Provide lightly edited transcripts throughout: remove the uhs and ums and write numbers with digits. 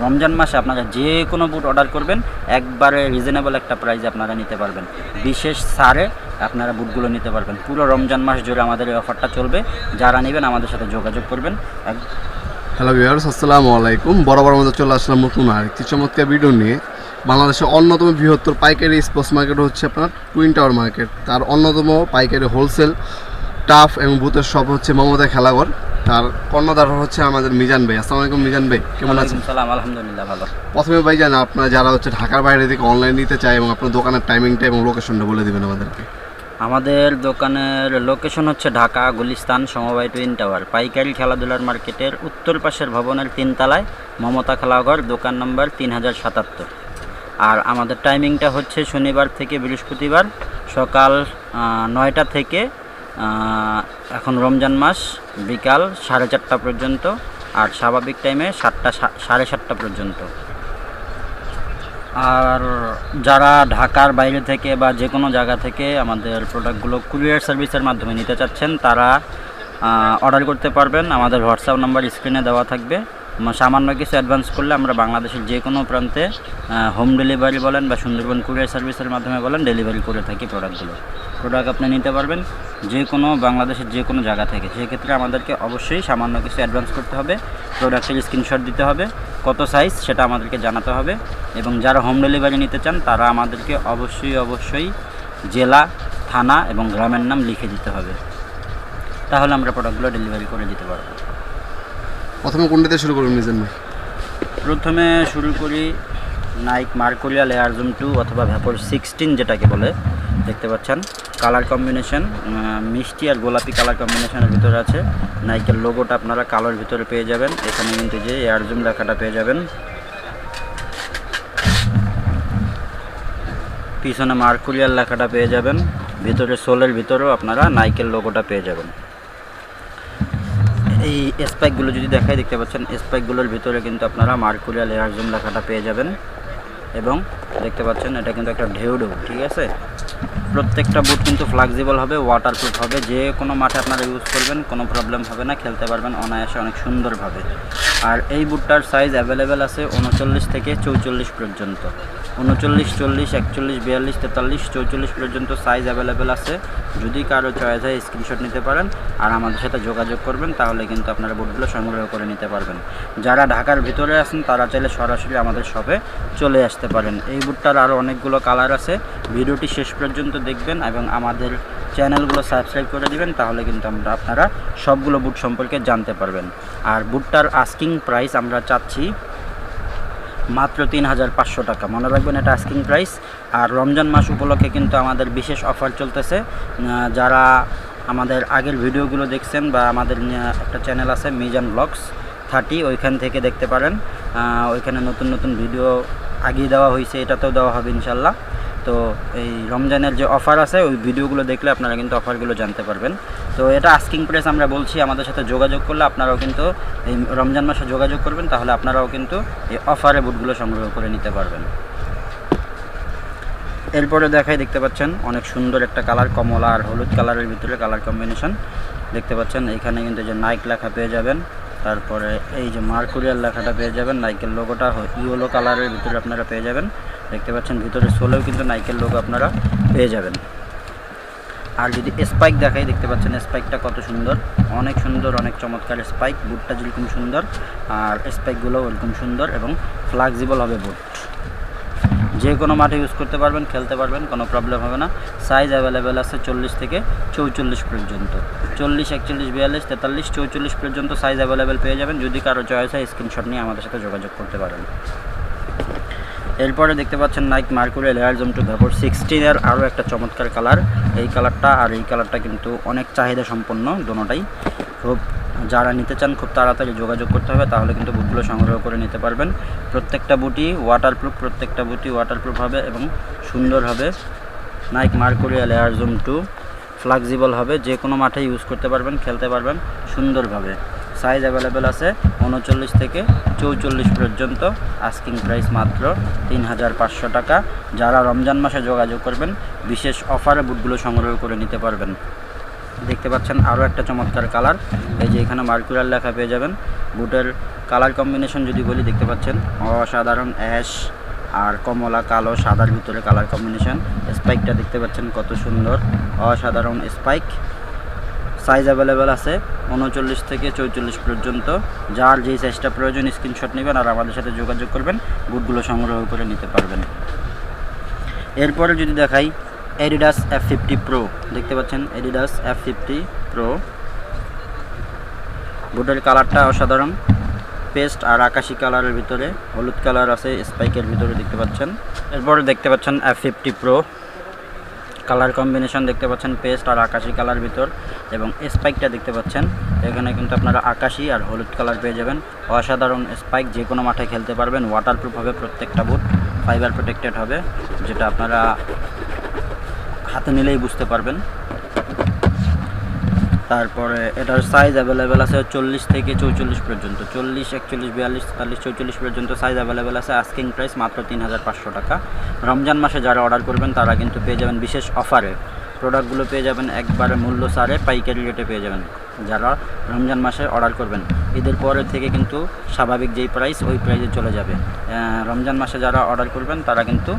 রমজান মাসে আপনারা যে কোনো বুট অর্ডার করবেন একবারে রিজনেবল একটা প্রাইসে আপনারা নিতে পারবেন, বিশেষ ছাড়ে আপনারা বুটগুলো নিতে পারবেন। পুরো রমজান মাস জুড়ে আমাদের এই অফারটা চলবে, যারা নেবেন আমাদের সাথে যোগাযোগ করবেন। হ্যালো ভিউয়ার্স, আসসালামু আলাইকুম। বরাবর মধ্যে চলে আসলাম নতুন আর একটি চমৎকার ভিডিও নিয়ে। বাংলাদেশের অন্যতম বৃহত্তর পাইকারি স্পোর্টস মার্কেট হচ্ছে আপনার টুইন টাওয়ার মার্কেট। তার অন্যতম পাইকারি হোলসেল টাফ এবং বুথের শপ হচ্ছে মমতা খেলাঘর। তার কর্ণধার হচ্ছে আমাদের মিজান ভাই। আসসালামু আলাইকুম মিজান ভাই, কেমন আছেন? সালাম, আলহামদুলিল্লাহ ভালো। প্রথমে ভাই জানা আপনারা যারা হচ্ছে ঢাকার বাইরে থেকে অনলাইন নিতে চায় এবং আপনার দোকানের টাইমিংটা এবং লোকেশনটা বলে দেবেন আমাদেরকে। আমাদের দোকানের লোকেশন হচ্ছে ঢাকা গুলিস্তান সমবায় টুইন টাওয়ার পাইকারি খেলাধুলার মার্কেটের উত্তর পাশের ভবনের 3 তলায় মমতা খেলাঘর, দোকান নম্বর 3077। আর আমাদের টাইমিংটা হচ্ছে শনিবার থেকে বৃহস্পতিবার সকাল 9টা থেকে এখন রমজান মাস বিকাল 4:30 পর্যন্ত, আর স্বাভাবিক টাইমে 7টা 7:30 পর্যন্ত। আর যারা ঢাকার বাইরে থেকে বা যে কোনো জায়গা থেকে আমাদের প্রোডাক্টগুলো কুরিয়ার সার্ভিসের মাধ্যমে নিতে চাচ্ছেন তারা অর্ডার করতে পারবেন। আমাদের হোয়াটসঅ্যাপ নাম্বার স্ক্রিনে দেওয়া থাকবে। সামান্য কিছু অ্যাডভান্স করলে আমরা বাংলাদেশের যে কোনো প্রান্তে হোম ডেলিভারি বলেন বা সুন্দরবন কুরিয়ার সার্ভিসের মাধ্যমে বলেন ডেলিভারি করে থাকি প্রোডাক্ট আপনি নিতে পারবেন যে কোনো বাংলাদেশের যে কোনো জায়গা থেকে। সেক্ষেত্রে আমাদেরকে অবশ্যই সামান্য কিছু অ্যাডভান্স করতে হবে, প্রোডাক্টের স্ক্রিনশট দিতে হবে, কত সাইজ সেটা আমাদেরকে জানাতে হবে। এবং যারা হোম ডেলিভারি নিতে চান তারা আমাদেরকে অবশ্যই জেলা, থানা এবং গ্রামের নাম লিখে দিতে হবে, তাহলে আমরা প্রোডাক্টগুলো ডেলিভারি করে দিতে পারবো। প্রথমে কোনটাতে শুরু করুন মিজান ভাই? প্রথমে শুরু করি নাইক মার্কুরিয়াল এয়ার জুম 2 অথবা ভ্যাপর 16 যেটাকে বলে। দেখতে পাচ্ছেন কালার কম্বিনেশন মিষ্টি আর গোলাপি কালার কম্বিনেশনের ভিতরে আছে। নাইকের লোগোটা আপনারা কালোর ভিতরে পেয়ে যাবেন। এখানে কিন্তু যে এয়ার জুম লেখাটা পেয়ে যাবেন, পিছনে মার্কুরিয়াল লেখাটা পেয়ে যাবেন, ভিতরে সোলের ভিতরেও আপনারা নাইকের লোগোটা পেয়ে যাবেন। এই স্পাইকগুলো যদি দেখাই, দেখতে পাচ্ছেন স্পাইকগুলোর ভিতরে কিন্তু আপনারা মার্কুরিয়াল এয়ার জুম লেখাটা পেয়ে যাবেন। এবং দেখতে পাচ্ছেন এটা কিন্তু একটা ঢেউ, ঠিক আছে। প্রত্যেকটা বুট কিন্তু ফ্লেক্সিবল হবে, ওয়াটারপ্রুফ হবে, যে কোনো মাঠে আপনারা ইউজ করবেন কোনো প্রবলেম হবে না, খেলতে পারবেন অনায়াসে অনেক সুন্দরভাবে। আর এই বুটটার সাইজ অ্যাভেলেবেল আছে 39 থেকে 44 পর্যন্ত। 39, 40, 41, 42, 43, 44 পর্যন্ত সাইজ অ্যাভেলেবেল আছে। যদি কারো চয়েস হয় স্ক্রিনশট নিতে পারেন আর আমাদের সাথে যোগাযোগ করবেন, তাহলে কিন্তু আপনারা বুটগুলো সংগ্রহ করে নিতে পারবেন। যারা ঢাকার ভিতরে আছেন তারা চাইলে সরাসরি আমাদের শপে চলে আসতে পারেন। এই বুটটার আরও অনেকগুলো কালার আছে। ভিডিওটি শেষ পর্যন্ত দেখবেন এবং আমাদের চ্যানেলগুলো সাবস্ক্রাইব করে দিবেন, তাহলে কিন্তু আপনারা সবগুলো বুট সম্পর্কে জানতে পারবেন। আর বুটটার আস্কিং প্রাইস আমরা চাচ্ছি মাত্র 3500 টাকা। মনে রাখবেন এটা আস্কিং প্রাইস। আর রমজান মাস উপলক্ষে কিন্তু আমাদের বিশেষ অফার চলতেছে। যারা আমাদের আগের ভিডিওগুলো দেখছেন বা আমাদের একটা চ্যানেল আছে মিজান ব্লগস 30, ওইখান থেকে দেখতে পারেন। ওইখানে নতুন ভিডিও আগিয়ে দেওয়া হয়েছে, এটাতেও দেওয়া হবে ইনশাল্লাহ। তো এই রমজানের যে অফার আছে ওই ভিডিওগুলো দেখলে আপনারা কিন্তু অফারগুলো জানতে পারবেন। তো এটা আস্কিং প্রাইস আমরা বলছি। আমাদের সাথে যোগাযোগ করলে আপনারাও কিন্তু এই রমজান মাসে যোগাযোগ করবেন, তাহলে আপনারাও কিন্তু এই অফারে বুটগুলো সংগ্রহ করে নিতে পারবেন। এরপরে দেখাই, দেখতে পাচ্ছেন অনেক সুন্দর একটা কালার, কমলা আর হলুদ কালারের ভিতরে কালার কম্বিনেশন। দেখতে পাচ্ছেন এখানে কিন্তু যে নাইক লেখা পেয়ে যাবেন, তারপরে এই যে মার্কুরিয়াল লেখাটা পেয়ে যাবেন, নাইকের লোগোটা ইয়েলো কালারের ভিতরে আপনারা পেয়ে যাবেন। দেখতে পাচ্ছেন ভিতরে সোলেও কিন্তু নাইকের লোগো আপনারা পেয়ে যাবেন। আর যদি স্পাইক দেখাই, দেখতে পাচ্ছেন স্পাইকটা কত সুন্দর, অনেক সুন্দর, অনেক চমৎকার স্পাইক। বুটটা যেরকম সুন্দর আর স্পাইকগুলোও ওরকম সুন্দর এবং ফ্লেক্সিবল হবে বুট। যে কোনো মাঠে ইউজ করতে পারবেন, খেলতে পারবেন, কোনো প্রবলেম হবে না। সাইজ অ্যাভেলেবেল আছে 40 থেকে 44 পর্যন্ত। 40, 41, 42, 43, 44 পর্যন্ত সাইজ অ্যাভেলেবেল পেয়ে যাবেন। যদি কারো চয়েস হয় স্ক্রিনশট নিয়ে আমাদের সাথে যোগাযোগ করতে পারেন। এরপরে দেখতে পাচ্ছেন Naik Mercurial Air Zoom 2 vapor 16 আরও একটা চমৎকার কালার। এই কালারটা আর এই কালারটা কিন্তু অনেক চাহিদা সম্পন্ন দুটোটাই। খুব যারা নিতে চান খুব তাড়াতাড়ি যোগাযোগ করতে হবে, তাহলে কিন্তু বুটগুলো সংগ্রহ করে নিতে পারবেন। প্রত্যেকটা বুটই ওয়াটারপ্রুফ হবে এবং সুন্দর হবে। Naik Mercurial Air Zoom 2 flexible হবে, যে কোনো মাঠে ইউজ করতে পারবেন, খেলতে পারবেন সুন্দরভাবে। সাইজ অ্যাভেলেবেল আছে 39 থেকে 44 পর্যন্ত। আস্কিং প্রাইস মাত্র 3500 টাকা। যারা রমজান মাসে যোগাযোগ করবেন বিশেষ অফারে বুটগুলো সংগ্রহ করে নিতে পারবেন। দেখতে পাচ্ছেন আরও একটা চমৎকার কালার, এই যে এখানে মার্কুরিয়াল লেখা পেয়ে যাবেন। বুটের কালার কম্বিনেশন যদি বলি, দেখতে পাচ্ছেন অসাধারণ অ্যাশ আর কমলা কালো সাদার ভিতরে কালার কম্বিনেশন। স্পাইকটা দেখতে পাচ্ছেন কত সুন্দর, অসাধারণ স্পাইক। সাইজ অ্যাভেলেবেল আছে 39 থেকে 44 পর্যন্ত। যার যেই সাইজটা প্রয়োজন স্ক্রিনশট নেবেন আর আমাদের সাথে যোগাযোগ করবেন, বুটগুলো সংগ্রহ করে নিতে পারবেন। এরপরে যদি দেখাই অ্যাডিডাস F50 প্রো, দেখতে পাচ্ছেন অ্যাডিডাস F50 প্রো। বুটের কালারটা অসাধারণ, পেস্ট আর আকাশি কালারের ভিতরে হলুদ কালার আছে স্পাইকের ভিতরে, দেখতে পাচ্ছেন। এরপরে দেখতে পাচ্ছেন F50 প্রো, কালার কম্বিনেশন দেখতে পাচ্ছেন পেস্ট আর আকাশি কালার ভিতর, এবং স্পাইকটা দেখতে পাচ্ছেন এখানে কিন্তু আপনারা আকাশি আর হলুদ কালার পেয়ে যাবেন। অসাধারণ স্পাইক, যে কোনো মাঠে খেলতে পারবেন। ওয়াটারপ্রুফ হবে প্রত্যেকটা বুট, ফাইবার প্রোটেক্টেড হবে, যেটা আপনারা হাতে নিলেই বুঝতে পারবেন। তারপরে এটার সাইজ অ্যাভেলেবেল আছে 40 থেকে 44 পর্যন্ত, 40, 41, 42, 43, 44 পর্যন্ত সাইজ অ্যাভেলেবেল আছে। আস্কিং প্রাইস মাত্র 3500 টাকা। রমজান মাসে যারা অর্ডার করবেন তারা কিন্তু পেয়ে যাবেন বিশেষ অফারে, প্রোডাক্টগুলো পেয়ে যাবেন একবারে মূল্য ছাড়ে পাইকারি রেটে পেয়ে যাবেন যারা রমজান মাসে অর্ডার করবেন। ঈদের পরের থেকে কিন্তু স্বাভাবিক যেই প্রাইস ওই প্রাইসে চলে যাবে। রমজান মাসে যারা অর্ডার করবেন তারা কিন্তু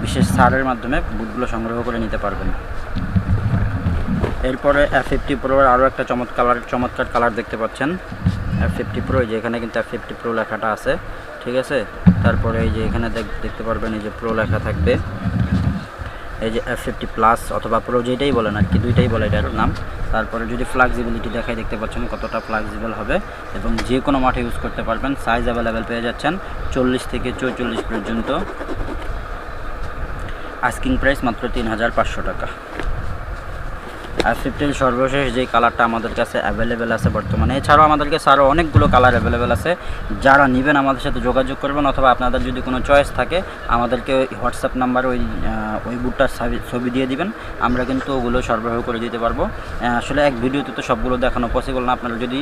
বিশেষ ছাড়ের মাধ্যমে বুটগুলো সংগ্রহ করে নিতে পারবেন। এরপরে F50 প্রোর আরও একটা চমৎকার কালার দেখতে পাচ্ছেন। F50 প্রো, যে এখানে কিন্তু F50 প্রো লেখাটা আছে, ঠিক আছে। তারপরে এই যে এখানে দেখতে পারবেন এই যে প্রো লেখা থাকবে, এই যে F50 প্লাস অথবা প্রো যেটাই বলেন আর কি, দুইটাই বলে এটার নাম। তারপরে যদি ফ্লেক্সিবিলিটি দেখাই, দেখতে পাচ্ছেন কতটা ফ্লেক্সিবল হবে এবং যে কোনো মাঠে ইউজ করতে পারবেন। সাইজ অ্যাভেলেবেল পেয়ে যাচ্ছেন 40 থেকে 44 পর্যন্ত। আস্কিং প্রাইস মাত্র 3500 টাকা। F50 সর্বশেষ যে কালারটা আমাদের কাছে অ্যাভেলেবেল আছে বর্তমানে, এছাড়াও আমাদের কাছে আরও অনেকগুলো কালার অ্যাভেলেবেল আছে। যারা নেবেন আমাদের সাথে যোগাযোগ করবেন, অথবা আপনাদের যদি কোনো চয়েস থাকে আমাদেরকে হোয়াটসঅ্যাপ নাম্বার ওই বুটটার ছবি দিয়ে দিবেন, আমরা কিন্তু ওগুলো সরবরাহ করে দিতে পারবো। আসলে এক ভিডিওতে তো সবগুলো দেখানো পসিবল না। আপনারা যদি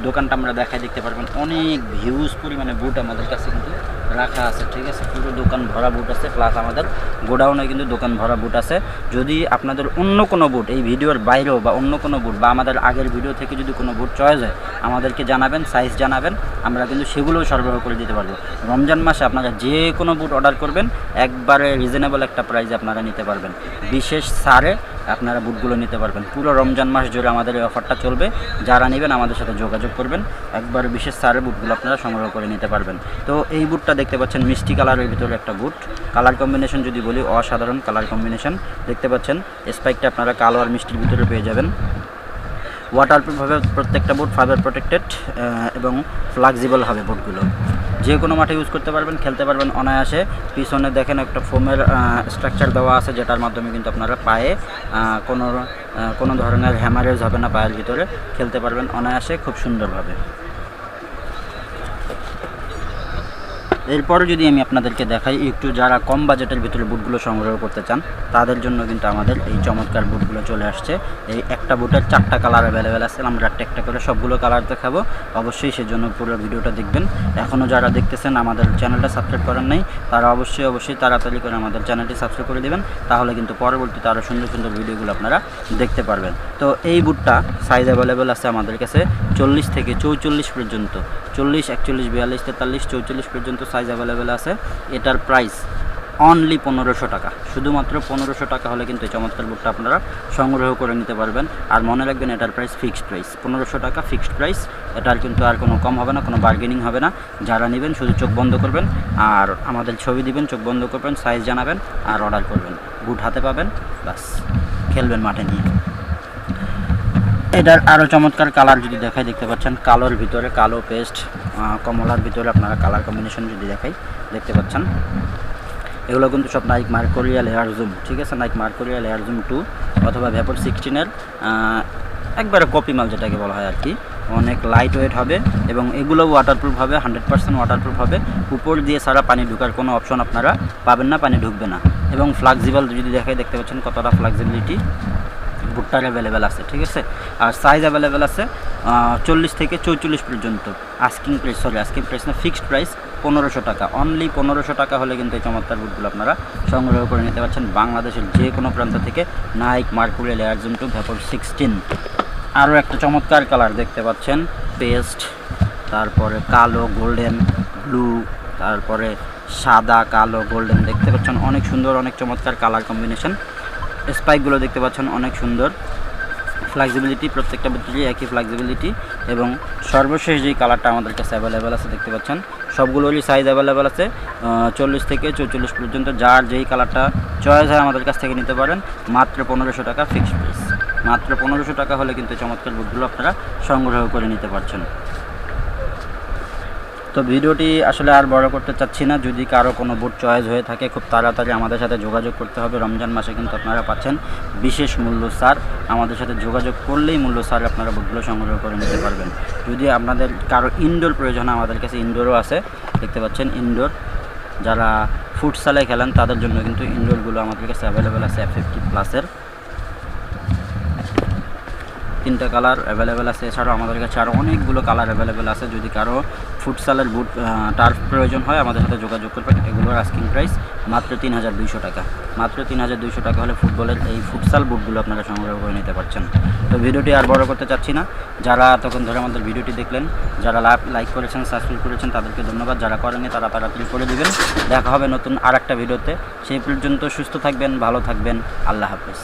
দোকানটা আমরা দেখাই, দেখতে পারবেন অনেক হিউজ পরিমাণে বুট আমাদের কাছে কিন্তু রাখা আছে, ঠিক আছে। পুরো দোকান ভরা বুট আছে, প্লাস আমাদের গোডাউনে কিন্তু দোকান ভরা বুট আছে। যদি আপনাদের অন্য কোনো বুট এই ভিডিওর বাইরেও বা অন্য কোনো বুট বা আমাদের আগের ভিডিও থেকে যদি কোনো বুট চয়েস হয় আমাদেরকে জানাবেন, সাইজ জানাবেন, আমরা কিন্তু সেগুলোও সরবরাহ করে দিতে পারবো। রমজান মাসে আপনারা যে কোনো বুট অর্ডার করবেন একবারে রিজনেবল একটা প্রাইসে আপনারা নিতে পারবেন, বিশেষ ছাড়ে আপনারা বুটগুলো নিতে পারবেন। পুরো রমজান মাস জুড়ে আমাদের এই অফারটা চলবে। যারা নেবেন আমাদের সাথে যোগাযোগ করবেন, একবার বিশেষ ছাড়ে বুটগুলো আপনারা সংগ্রহ করে নিতে পারবেন। তো এই বুটটা দেখতে পাচ্ছেন মিষ্টি কালারের ভিতরে একটা বুট, কালার কম্বিনেশন যদি বলি অসাধারণ কালার কম্বিনেশন। দেখতে পাচ্ছেন স্পাইকটা আপনারা কালো আর মিষ্টির ভিতরে পেয়ে যাবেন। ওয়াটারপ্রুফ হবে প্রত্যেকটা বুট, ফাইবার প্রোটেক্টেড এবং ফ্লেক্সিবল হবে বুটগুলো। যে কোনো মাঠে ইউজ করতে পারবেন, খেলতে পারবেন অনায়াসে। পিছনে দেখেন একটা ফোমের স্ট্রাকচার দেওয়া আছে, যেটার মাধ্যমে কিন্তু আপনারা পায়ে কোনো ধরনের হ্যামারেজ হবে না, পায়ের ভিতরে খেলতে পারবেন অনায়াসে খুব সুন্দরভাবে। এরপরে যদি আমি আপনাদেরকে দেখাই একটু, যারা কম বাজেটের ভিতরে বুটগুলো সংগ্রহ করতে চান তাদের জন্য কিন্তু আমাদের এই চমৎকার বুটগুলো চলে আসছে। এই একটা বুটের 4টা কালার অ্যাভেলেবেল আছে, আমরা একটা করে সবগুলো কালার দেখাবো। অবশ্যই সেজন্য পুরো ভিডিওটা দেখবেন। এখনও যারা দেখতেছেন আমাদের চ্যানেলটা সাবস্ক্রাইব করেন নাই, তারা অবশ্যই তাড়াতাড়ি করে আমাদের চ্যানেলটি সাবস্ক্রাইব করে দেবেন, তাহলে কিন্তু পরবর্তীতে আরও সুন্দর ভিডিওগুলো আপনারা দেখতে পারবেন। তো এই বুটটা সাইজ অ্যাভেলেবেল আছে আমাদের কাছে 40 থেকে 44 পর্যন্ত, 40, 41, 42, 43, 44 পর্যন্ত সাইজ অ্যাভেলেবেল আছে। এটার প্রাইস অনলি 1500 টাকা, শুধুমাত্র 1500 টাকা হলে কিন্তু এই চমৎকার বুটটা আপনারা সংগ্রহ করে নিতে পারবেন। আর মনে রাখবেন এটার প্রাইস ফিক্সড প্রাইস, 1500 টাকা ফিক্সড প্রাইস। এটার কিন্তু আর কোনো কম হবে না, কোনো বার্গেনিং হবে না। যারা নেবেন শুধু চোখ বন্ধ করবেন আর আমাদের ছবি দিবেন, চোখ বন্ধ করবেন, সাইজ জানাবেন আর অর্ডার করবেন, বুট হাতে পাবেন, বাস খেলবেন মাঠে নিয়ে। এটার আরও চমৎকার কালার যদি দেখাই, দেখতে পাচ্ছেন কালোর ভিতরে কালো পেস্ট, কমলার ভিতরে আপনারা কালার কম্বিনেশন যদি দেখাই, দেখতে পাচ্ছেন এগুলো কিন্তু সব নাইক মার্কুরিয়াল এয়ার জুম, ঠিক আছে। নাইক মার্কুরিয়াল এয়ার জুম 2 অথবা ভ্যাপর 16-এর একবারে কপি মাল যেটাকে বলা হয় আর কি। অনেক লাইট ওয়েট হবে এবং এগুলো ওয়াটারপ্রুফ হবে, 100% ওয়াটারপ্রুফ হবে। উপর দিয়ে সারা পানি ঢোকার কোনো অপশন আপনারা পাবেন না, পানি ঢুকবে না। এবং ফ্লেক্সিবল যদি দেখাই, দেখতে পাচ্ছেন কতটা ফ্লেক্সিবিলিটি ভুট্টার অ্যাভেলেবেল আছে, ঠিক আছে। আর সাইজ অ্যাভেলেবেল আছে 40 থেকে 44 পর্যন্ত। আস্কিং প্রাইস না, ফিক্সড প্রাইস 1500 টাকা, অনলি 1500 টাকা হলে কিন্তু এই চমৎকার বুটগুলো আপনারা সংগ্রহ করে নিতে পারছেন বাংলাদেশের যে কোনো প্রান্ত থেকে। Nike Mercurial Air Zoom 2 vapor 16। আরও একটা চমৎকার কালার দেখতে পাচ্ছেন, পেস্ট, তারপরে কালো, গোল্ডেন, ব্লু, তারপরে সাদা, কালো, গোল্ডেন দেখতে পাচ্ছেন, অনেক সুন্দর, অনেক চমৎকার কালার কম্বিনেশন। স্পাইকগুলো দেখতে পাচ্ছেন অনেক সুন্দর, ফ্লেক্সিবিলিটি, প্রত্যেকটা বুটেরই একই ফ্লেক্সিবিলিটি। এবং সর্বশেষ যেই কালারটা আমাদের কাছে অ্যাভেলেবেল আছে দেখতে পাচ্ছেন, সবগুলোরই সাইজ অ্যাভেলেবেল আছে 40 থেকে 44 পর্যন্ত। যার যেই কালারটা চয়েস হয় আমাদের কাছ থেকে নিতে পারেন। মাত্র 1500 টাকা ফিক্সড প্রাইস, মাত্র 1500 টাকা হলে কিন্তু চমৎকার বুটগুলো আপনারা সংগ্রহ করে নিতে পারছেন। তো ভিডিওটি আসলে আর বড় করতে চাচ্ছি না। যদি কারো কোনো বুট চয়েস হয়ে থাকে খুব তাড়াতাড়ি আমাদের সাথে যোগাযোগ করতে হবে। রমজান মাসে কিন্তু আপনারা পাচ্ছেন বিশেষ মূল্য ছাড়, আমাদের সাথে যোগাযোগ করলেই মূল্য ছাড় আপনারা বুটগুলো সংগ্রহ করে নিতে পারবেন। যদি আপনাদের কারো ইনডোর প্রয়োজন হয়, আমাদের কাছে ইনডোরও আছে দেখতে পাচ্ছেন। ইনডোর যারা ফুটসালে খেলেন তাদের জন্য কিন্তু ইনডোরগুলো আমাদের কাছে অ্যাভেলেবেল আছে। F50+-এর 3টা কালার অ্যাভেলেবেল আছে। এছাড়াও আমাদের কাছে আরও অনেকগুলো কালার অ্যাভেলেবেল আছে। যদি কারো ফুটসালের বুট টার্ফ প্রয়োজন হয় আমাদের সাথে যোগাযোগ করবেন। এগুলোর আস্কিং প্রাইস মাত্র 3200 টাকা, মাত্র 3200 টাকা হলে ফুটবলের এই ফুটসাল বুটগুলো আপনারা সংগ্রহ করে নিতে পারছেন। তো ভিডিওটি আর বড় করতে চাচ্ছি না। যারা তখন ধরে আমাদের ভিডিওটি দেখলেন, যারা লাইক করেছেন, সাবস্ক্রাইব করেছেন তাদেরকে ধন্যবাদ। যারা করেনি তারা তাড়াতাড়ি করে দেবেন। দেখা হবে নতুন আর একটা ভিডিওতে। সেই পর্যন্ত সুস্থ থাকবেন, ভালো থাকবেন, আল্লাহ হাফেজ।